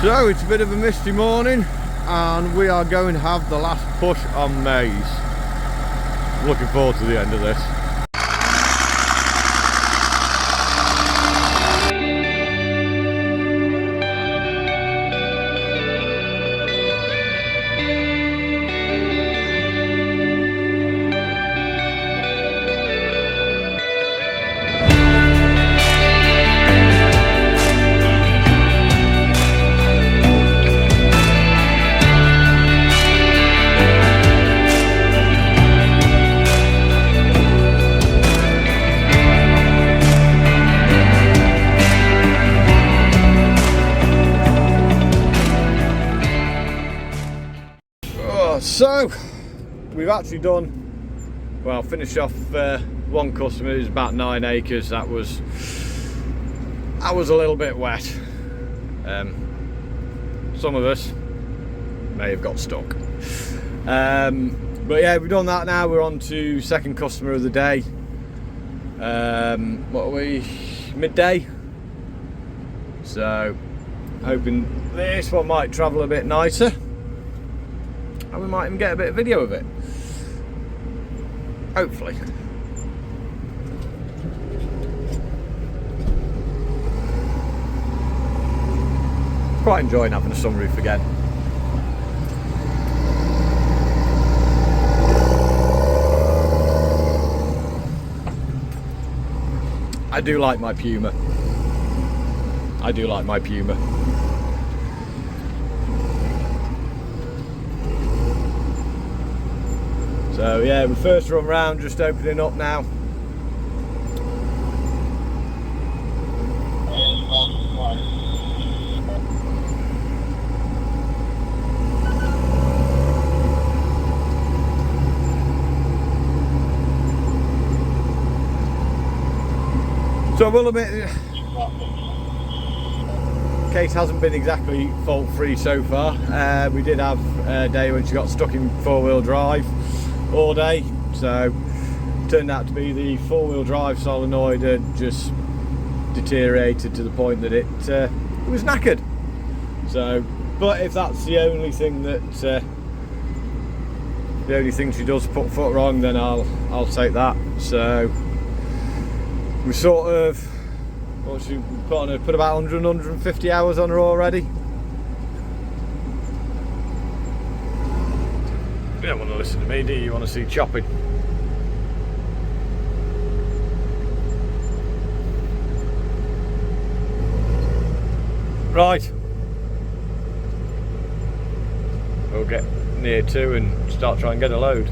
So it's a bit of a misty morning and we are going to have the last push on maize. Looking forward to the end of this. So we've actually done, well, finished off one customer. It was about 9 acres. That was a little bit wet. Some of us may have got stuck, but yeah, we've done that. Now we're on to second customer of the day. What are we, midday? So hoping this one might travel a bit nicer and we might even get a bit of video of it, hopefully. Quite enjoying having a sunroof again. I do like my Puma. I do like my Puma. So yeah, we first run round, just opening up now. So I will admit, Kate hasn't been exactly fault free so far. We did have a day when she got stuck in four-wheel drive all day, so it turned out to be the four-wheel drive solenoid had just deteriorated to the point that it was knackered. So, but if that's the only thing that the only thing she does put foot wrong, then I'll take that. So we sort of, well, she put about 150 hours on her already. You don't want to listen to me, do you? You want to see chopping. Right. We'll get near to and start trying to get a load.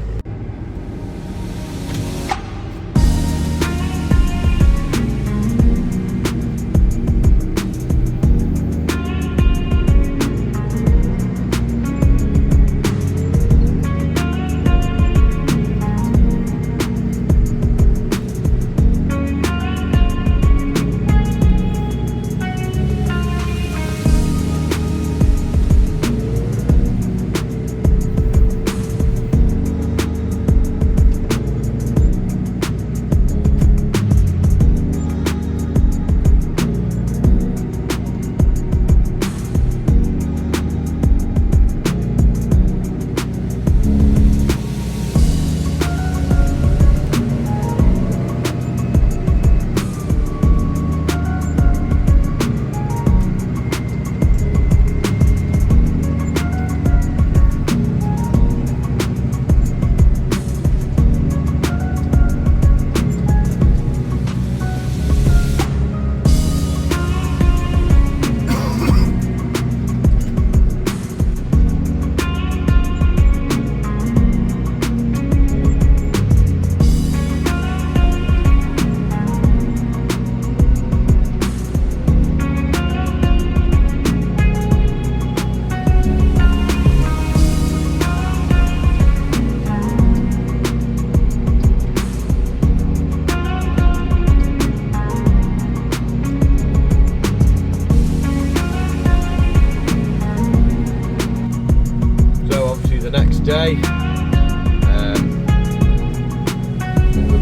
Day. We're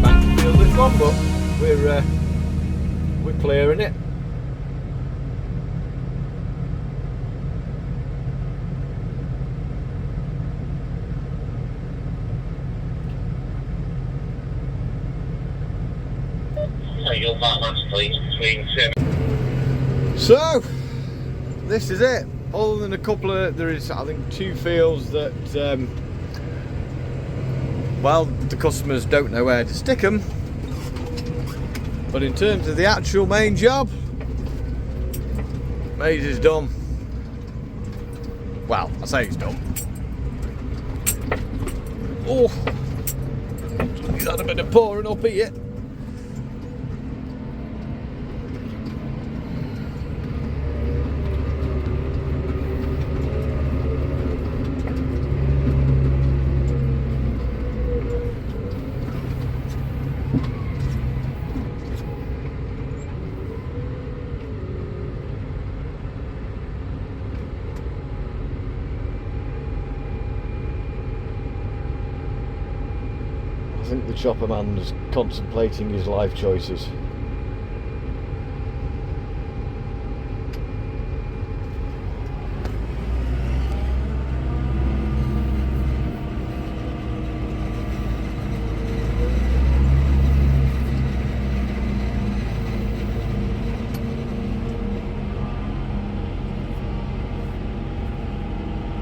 back to field this one, but we're clearing it. that last place between Tim. So this is it. Other than a couple of, there is I think 2 fields that well, the customers don't know where to stick them, but in terms of the actual main job, maize is done. Well, I say it's done. Oh, he's had a bit of pouring up here. I think the chopper man is contemplating his life choices.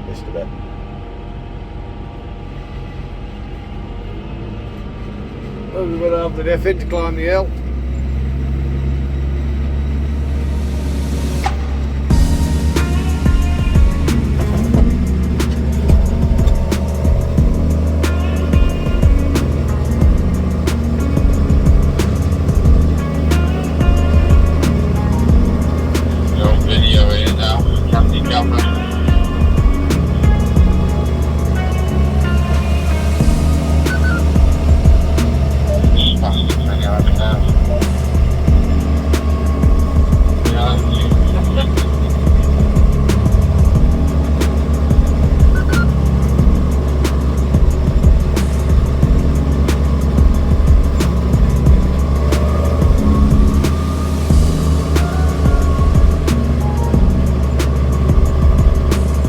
Missed a bit. Well, we're going to have the diffing to climb the hill. No video here now, candy camera.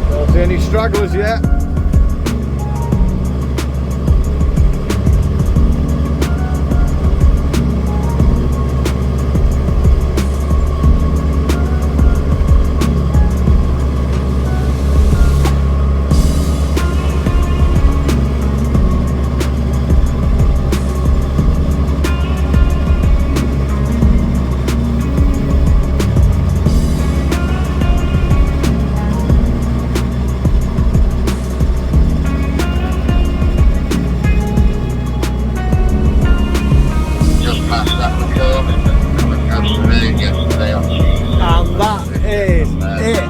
Don't see any stragglers yet. And that is it.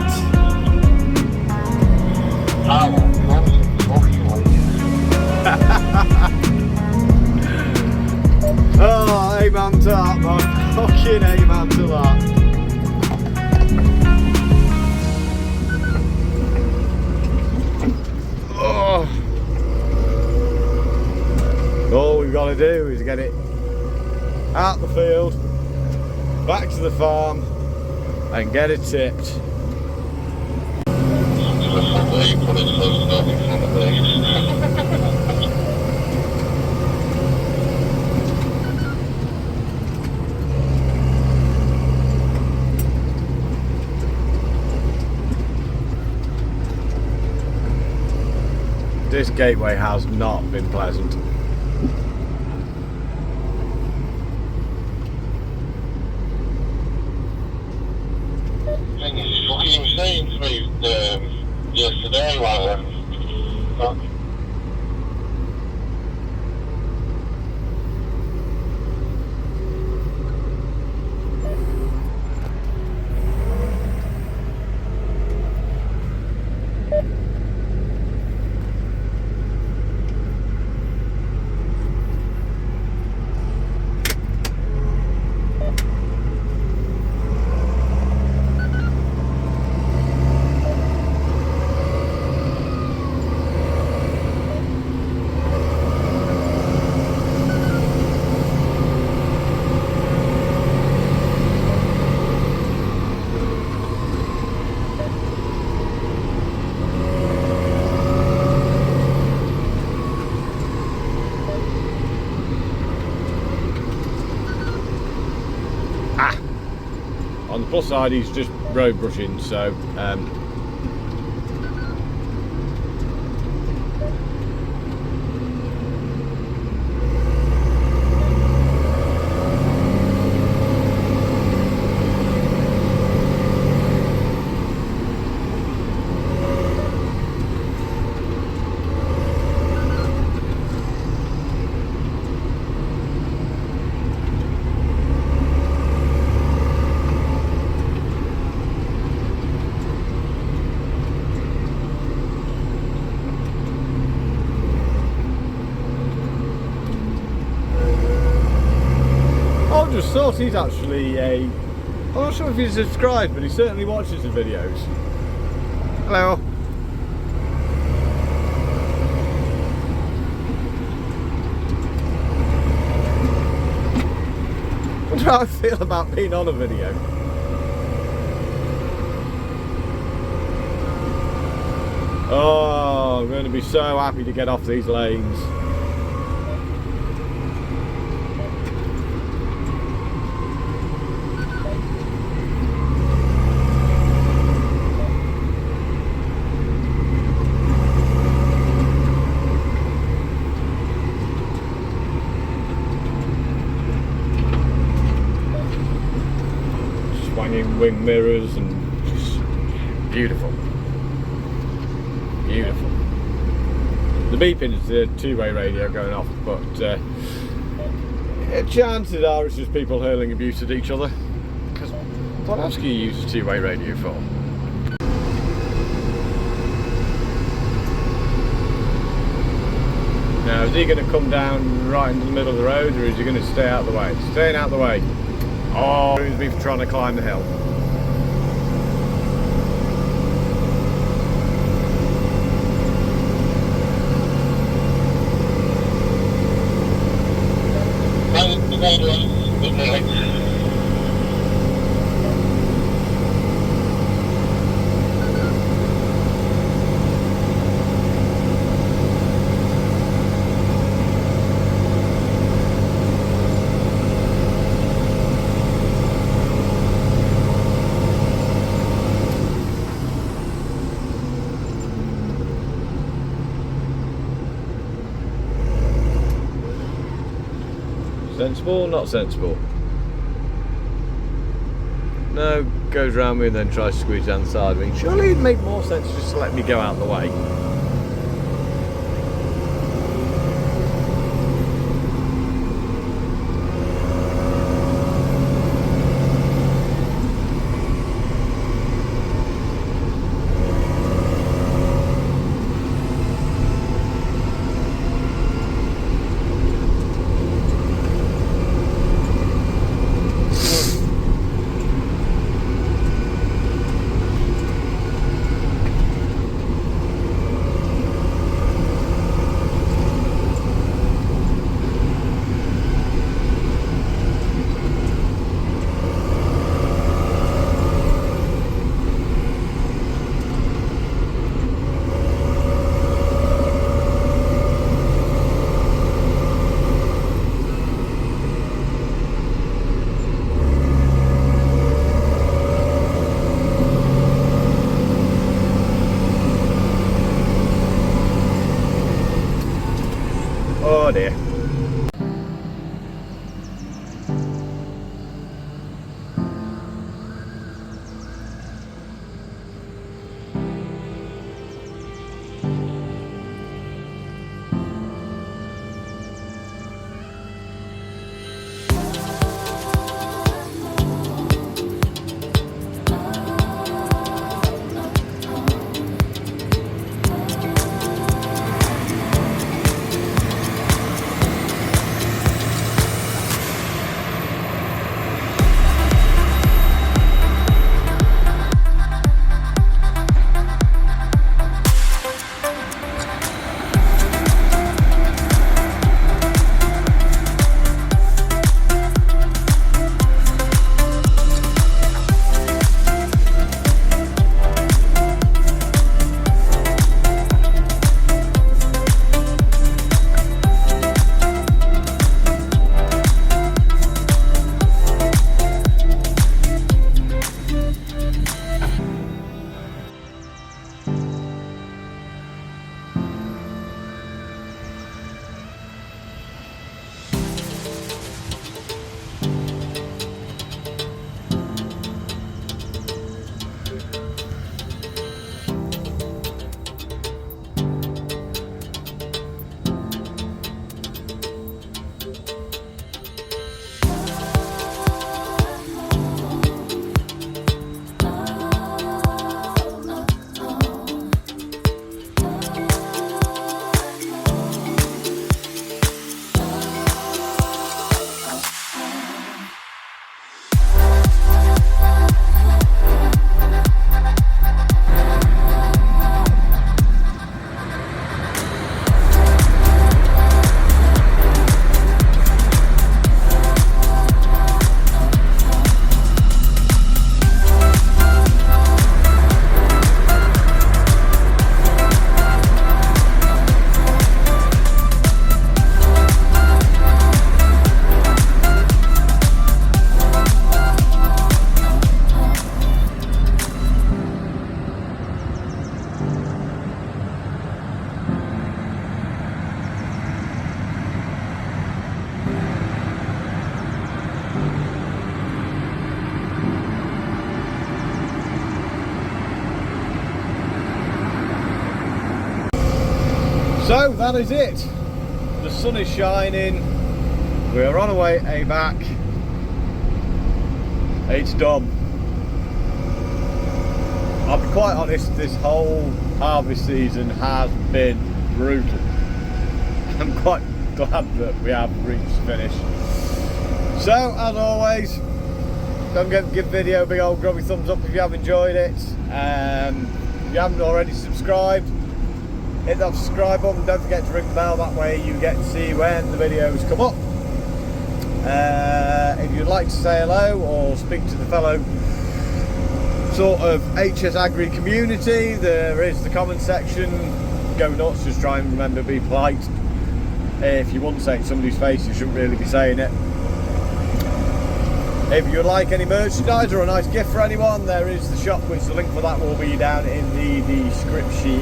Oh, amen to that, man. Fucking amen to that. Oh. All we've got to do is get it out the field, back to the farm, and get it tipped. This gateway has not been pleasant. Thing is, fucking insane to me yesterday, like, Plus side, he's just road brushing, so I just thought he's actually I'm not sure if he's subscribed, but he certainly watches the videos. Hello. What do I feel about being on a video? Oh, I'm going to be so happy to get off these lanes. Swinging wing mirrors and just beautiful. Beautiful. The beeping is the two-way radio going off, but chances are it's just people hurling abuse at each other. Because what else can you use a two-way radio for? Now, is he going to come down right into the middle of the road, or is he going to stay out of the way? Staying out of the way. Oh, ruins me for trying to climb the hill. Sensible, not sensible? No, goes round me and then tries to squeeze down the side of me. Surely it'd make more sense just to let me go out of the way. So that is it. The sun is shining. We are on our way back. It's done. I'll be quite honest, this whole harvest season has been brutal. I'm quite glad that we have reached the finish. So, as always, don't forget to give the video a big old grubby thumbs up if you have enjoyed it. If you haven't already subscribed, hit that subscribe button. Don't forget to ring the bell, that way you get to see when the videos come up. If you'd like to say hello or speak to the fellow sort of HS Agri community, there is the comment section. Go nuts, just try and remember to be polite. If you wouldn't say it in somebody's face, you shouldn't really be saying it. If you'd like any merchandise or a nice gift for anyone, there is the shop, which the link for that will be down in the description.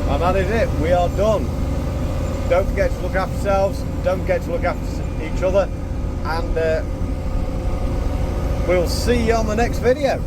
And that is it, we are done. Don't forget to look after yourselves, don't forget to look after each other, and we'll see you on the next video.